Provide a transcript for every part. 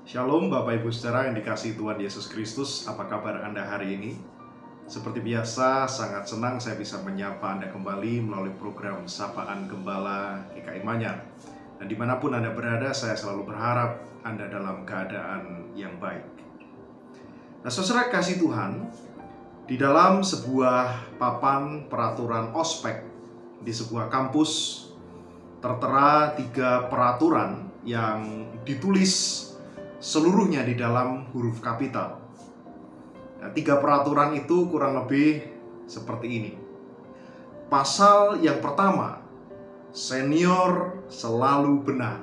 Shalom Bapak Ibu Saudara yang dikasihi Tuhan Yesus Kristus. Apa kabar Anda hari ini? Seperti biasa, sangat senang saya bisa menyapa Anda kembali melalui program Sapaan Gembala GKI Manyar. Dan dimanapun Anda berada, saya selalu berharap Anda dalam keadaan yang baik. Nah, saudara kasih Tuhan, di dalam sebuah papan peraturan ospek di sebuah kampus, tertera 3 peraturan yang ditulis seluruhnya di dalam huruf kapital. Nah, 3 peraturan itu kurang lebih seperti ini. Pasal yang pertama, senior selalu benar.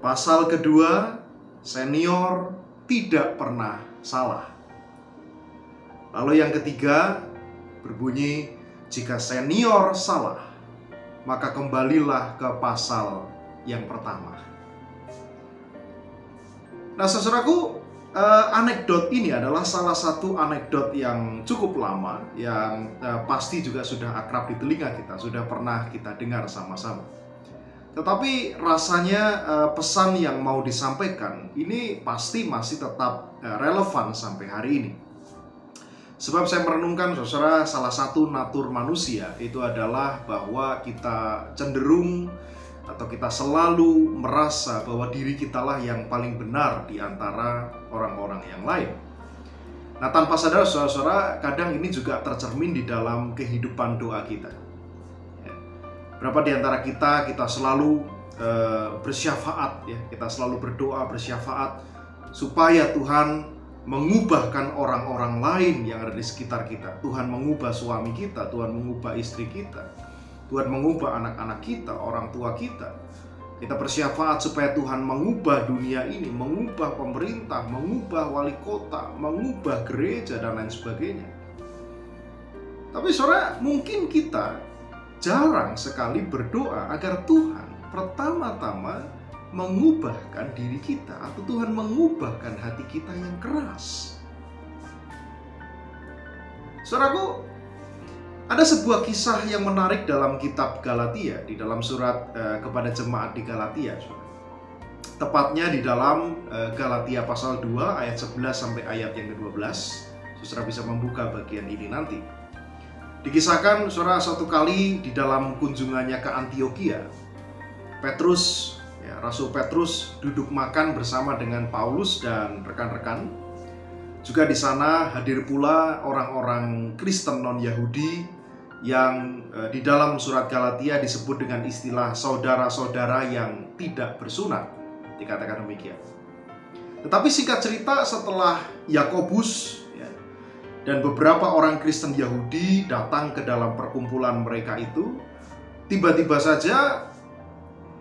Pasal kedua, senior tidak pernah salah. Lalu yang ketiga berbunyi, jika senior salah, maka kembalilah ke pasal yang pertama. Nah, saudaraku, anekdot ini adalah salah satu anekdot yang cukup lama, yang pasti juga sudah akrab di telinga kita, sudah pernah kita dengar sama-sama. Tetapi rasanya pesan yang mau disampaikan ini pasti masih tetap relevan sampai hari ini. Sebab saya merenungkan, saudara, salah satu natur manusia itu adalah bahwa kita cenderung atau kita selalu merasa bahwa diri kitalah yang paling benar di antara orang-orang yang lain. Nah, tanpa sadar, saudara-saudara, kadang ini juga tercermin di dalam kehidupan doa kita. Berapa di antara kita selalu bersyafaat, ya, kita selalu berdoa bersyafaat supaya Tuhan mengubahkan orang-orang lain yang ada di sekitar kita. Tuhan mengubah suami kita, Tuhan mengubah istri kita, Tuhan mengubah anak-anak kita, orang tua kita. Kita bersyafaat supaya Tuhan mengubah dunia ini, mengubah pemerintah, mengubah wali kota, mengubah gereja, dan lain sebagainya. Tapi saudara, mungkin kita jarang sekali berdoa agar Tuhan pertama-tama mengubahkan diri kita, atau Tuhan mengubahkan hati kita yang keras. Saudaraku, ada sebuah kisah yang menarik dalam kitab Galatia, di dalam surat kepada jemaat di Galatia. Tepatnya di dalam Galatia pasal 2 ayat 11 sampai ayat yang ke-12. Saudara bisa membuka bagian ini nanti. Dikisahkan, saudara, suatu kali di dalam kunjungannya ke Antiokhia, Rasul Petrus duduk makan bersama dengan Paulus dan rekan-rekan. Juga di sana hadir pula orang-orang Kristen non-Yahudi yang di dalam surat Galatia disebut dengan istilah saudara-saudara yang tidak bersunat, dikatakan demikian. Tetapi singkat cerita, setelah Yakobus dan beberapa orang Kristen Yahudi datang ke dalam perkumpulan mereka itu, tiba-tiba saja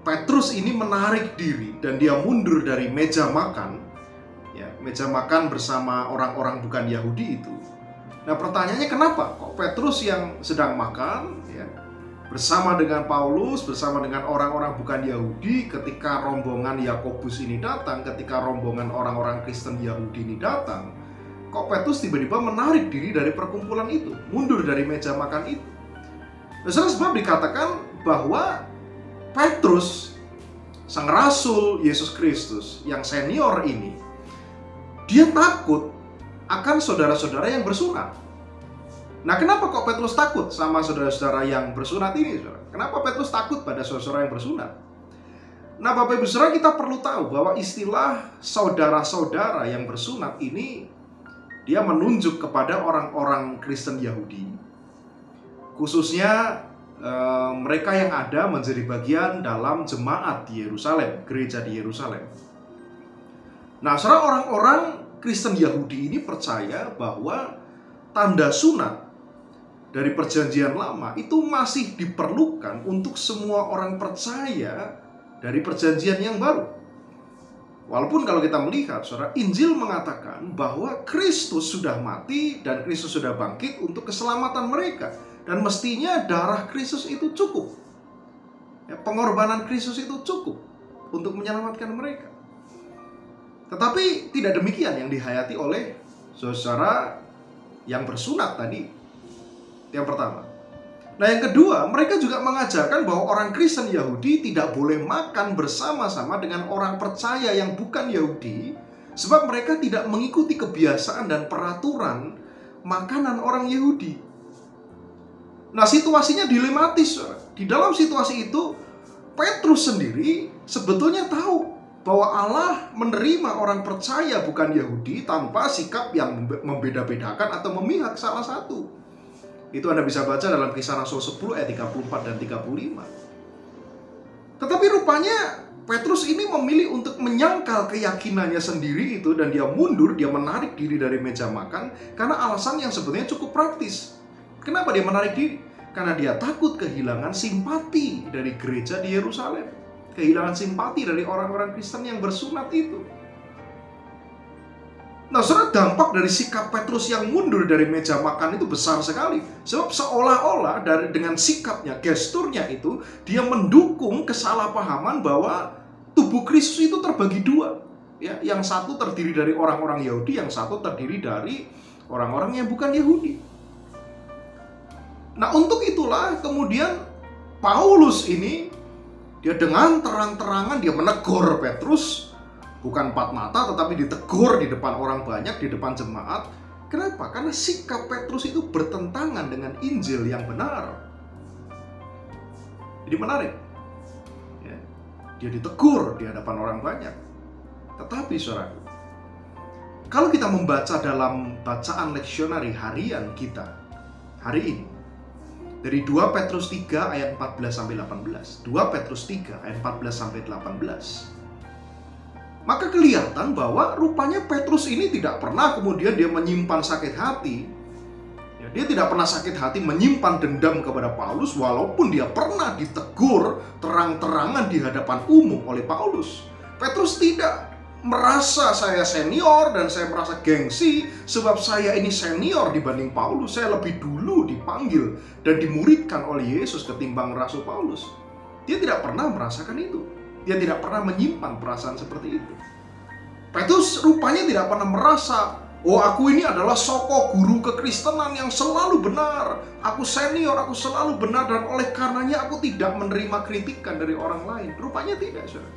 Petrus ini menarik diri dan dia mundur dari meja makan, meja makan bersama orang-orang bukan Yahudi itu. Nah, pertanyaannya, kenapa kok Petrus yang sedang makan bersama dengan Paulus, bersama dengan orang-orang bukan Yahudi, ketika rombongan Yakobus ini datang, ketika rombongan orang-orang Kristen Yahudi ini datang, kok Petrus tiba-tiba menarik diri dari perkumpulan itu, mundur dari meja makan itu? Sebab dikatakan bahwa Petrus, sang Rasul Yesus Kristus yang senior ini, dia takut akan saudara-saudara yang bersunat. Nah, kenapa kok Petrus takut sama saudara-saudara yang bersunat ini, saudara? Kenapa Petrus takut pada saudara-saudara yang bersunat? Nah, Bapak Ibu Saudara, kita perlu tahu bahwa istilah saudara-saudara yang bersunat ini, dia menunjuk kepada orang-orang Kristen Yahudi, khususnya mereka yang ada menjadi bagian dalam jemaat di Yerusalem, gereja di Yerusalem. Nah, saudara, orang-orang Kristen Yahudi ini percaya bahwa tanda sunat dari perjanjian lama itu masih diperlukan untuk semua orang percaya dari perjanjian yang baru. Walaupun kalau kita melihat, saudara, Injil mengatakan bahwa Kristus sudah mati dan Kristus sudah bangkit untuk keselamatan mereka. Dan mestinya darah Kristus itu cukup. Pengorbanan Kristus itu cukup untuk menyelamatkan mereka. Tetapi tidak demikian yang dihayati oleh saudara yang bersunat tadi. Yang pertama. Nah, yang kedua, mereka juga mengajarkan bahwa orang Kristen Yahudi tidak boleh makan bersama-sama dengan orang percaya yang bukan Yahudi, sebab mereka tidak mengikuti kebiasaan dan peraturan makanan orang Yahudi. Nah, situasinya dilematis. Di dalam situasi itu, Petrus sendiri sebetulnya tahu bahwa Allah menerima orang percaya bukan Yahudi tanpa sikap yang membeda-bedakan atau memihak salah satu. Itu Anda bisa baca dalam Kisah Rasul 10 ayat 34 dan 35. Tetapi rupanya Petrus ini memilih untuk menyangkal keyakinannya sendiri itu, dan dia mundur, dia menarik diri dari meja makan karena alasan yang sebetulnya cukup praktis. Kenapa dia menarik diri? Karena dia takut kehilangan simpati dari gereja di Yerusalem, kehilangan simpati dari orang-orang Kristen yang bersunat itu. Nah, saudara, dampak dari sikap Petrus yang mundur dari meja makan itu besar sekali. Sebab seolah-olah dengan sikapnya, gesturnya itu, dia mendukung kesalahpahaman bahwa tubuh Kristus itu terbagi dua. Ya, yang satu terdiri dari orang-orang Yahudi, yang satu terdiri dari orang-orang yang bukan Yahudi. Nah, untuk itulah kemudian Paulus ini, dia dengan terang-terangan dia menegur Petrus. Bukan empat mata, tetapi ditegur di depan orang banyak, di depan jemaat. Kenapa? Karena sikap Petrus itu bertentangan dengan Injil yang benar. Jadi menarik. Ya, dia ditegur di hadapan orang banyak. Tetapi saudara, kalau kita membaca dalam bacaan leksionari harian kita hari ini, dari 2 Petrus 3 ayat 14-18, 2 Petrus 3 ayat 14-18, maka kelihatan bahwa rupanya Petrus ini tidak pernah kemudian dia menyimpan sakit hati. Ya, dia tidak pernah sakit hati menyimpan dendam kepada Paulus, walaupun dia pernah ditegur terang-terangan di hadapan umum oleh Paulus. Petrus tidak merasa saya senior dan saya merasa gengsi sebab saya ini senior dibanding Paulus. Saya lebih dulu dipanggil dan dimuridkan oleh Yesus ketimbang Rasul Paulus. Dia tidak pernah merasakan itu. Dia tidak pernah menyimpan perasaan seperti itu. Petrus rupanya tidak pernah merasa, oh, aku ini adalah soko guru kekristenan yang selalu benar. Aku senior, aku selalu benar, dan oleh karenanya aku tidak menerima kritikan dari orang lain. Rupanya tidak, saudara.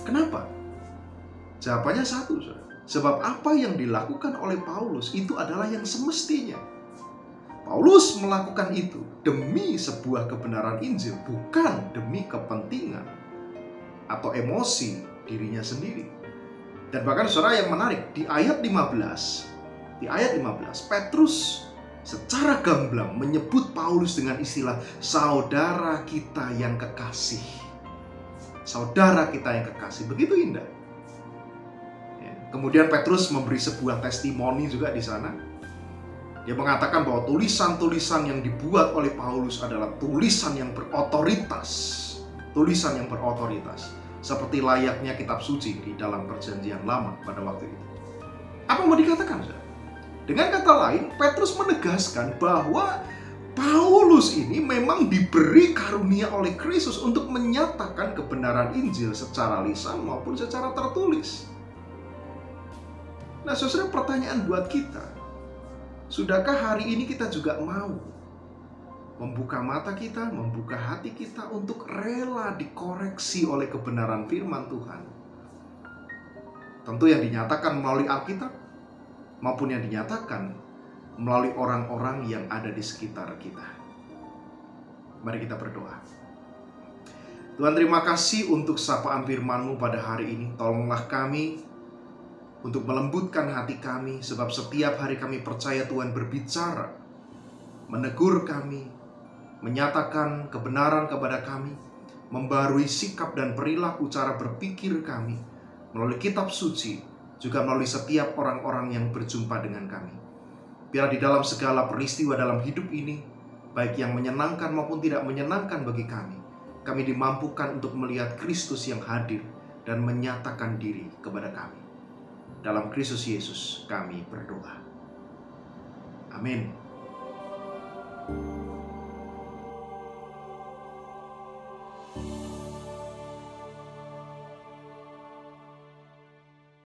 Kenapa? Jawabannya satu, saudara. Sebab apa yang dilakukan oleh Paulus itu adalah yang semestinya. Paulus melakukan itu demi sebuah kebenaran Injil, bukan demi kepentingan atau emosi dirinya sendiri. Dan bahkan saudara, yang menarik, di ayat 15, Petrus secara gamblang menyebut Paulus dengan istilah saudara kita yang kekasih. Saudara kita yang kekasih, begitu indah. Ya. Kemudian Petrus memberi sebuah testimoni juga di sana. Dia mengatakan bahwa tulisan-tulisan yang dibuat oleh Paulus adalah tulisan yang berotoritas. Tulisan yang berotoritas. Seperti layaknya kitab suci di dalam perjanjian lama pada waktu itu. Apa mau dikatakan, saudara? Dengan kata lain, Petrus menegaskan bahwa Paulus ini memang diberi karunia oleh Kristus untuk menyatakan kebenaran Injil secara lisan maupun secara tertulis. Nah, saudara, pertanyaan buat kita, sudahkah hari ini kita juga mau membuka mata kita, membuka hati kita untuk rela dikoreksi oleh kebenaran firman Tuhan? Tentu yang dinyatakan melalui Alkitab maupun yang dinyatakan melalui orang-orang yang ada di sekitar kita. Mari kita berdoa. Tuhan, terima kasih untuk sapaan firman-Mu pada hari ini. Tolonglah kami untuk melembutkan hati kami, sebab setiap hari kami percaya Tuhan berbicara, menegur kami, menyatakan kebenaran kepada kami, membarui sikap dan perilaku cara berpikir kami, melalui kitab suci, juga melalui setiap orang-orang yang berjumpa dengan kami. Biar di dalam segala peristiwa dalam hidup ini, baik yang menyenangkan maupun tidak menyenangkan bagi kami dimampukan untuk melihat Kristus yang hadir dan menyatakan diri kepada kami. Dalam Kristus Yesus kami berdoa. Amin.